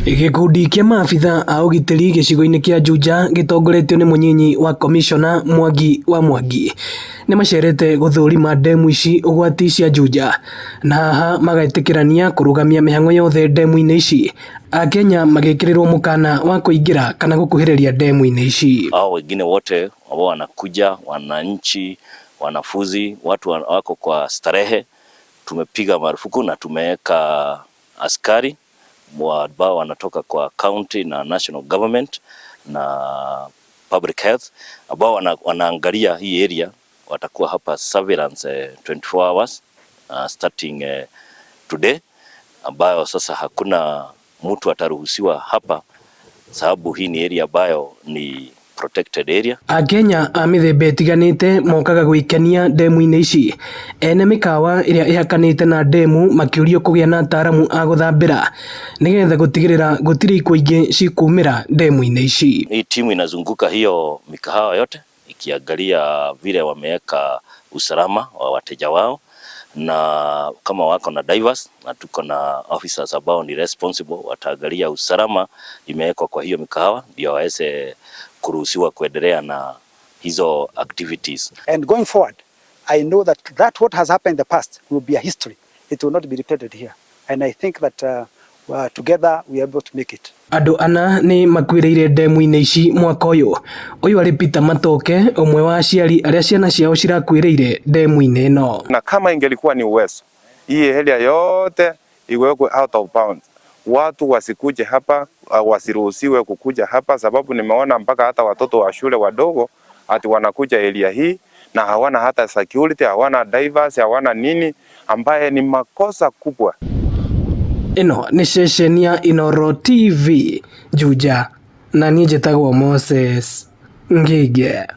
Gikundi kia maabitha a ugitiri gicigo-ini kia Juja gitongoretio ni munyinyi wa komishona Mwangi wa Mwangi ni macerete guthurima ndemu ici ugwati cia Juja na haha magaitikirania kurugamia mihang'o yothe ndemu-ini ici. Akenya magikirirwo mukana wa kuingira kana gukuhiriria ndemu-ini ici. Hao wengine wote ambao wanakuja, wananchi, wanafuzi, watu wako kwa starehe, tumepiga marufuku na tumeweka askari ambao wanatoka kwa county na national government na public health ambao wanaangalia hii area. Watakuwa hapa surveillance 24 hours starting today, ambayo sasa hakuna mtu ataruhusiwa hapa sababu hii ni area ambayo ni protected area. Akenya a mithemba itiganite mokaga gwikenia ndemu-ini ici. Ene mikawa iria ihakanite na ndemu makiurio kugia na ataramu a guthambira nigetha gutigirira gutiri ikuingi cikumira ndemu-ini ici. Hii timu inazunguka hiyo mikahawa yote ikiangalia vile wameweka usalama wa wateja wao, na kama wako na divers na tuko na officers ambao ni responsible, wataangalia usalama imewekwa kwa hiyo mikahawa ndio waweze kuruhusiwa kuendelea na hizo activities. And going forward, I know that what has happened in the past will be a history. It will not be repeated here. And I think that together we are able to make it. Andu ana ni makwiriire ndemu-ini ici mwaka uyu ari Peter Matoke, umwe wa aciari aria ciana ciao cirakwiriire ndemu-ini ino. Na kama ingelikuwa ni uwezo, hii area yote iwekwe out of bounds. Watu wasikuje hapa, wasiruhusiwe kukuja hapa, sababu nimeona mpaka hata watoto wa shule wadogo ati wanakuja area hii na hawana hata security, hawana divers, hawana nini, ambaye ni makosa kubwa. Ino ni ceceni ya Inooro TV Juja na niĩ njĩtagwo Moses Ngige.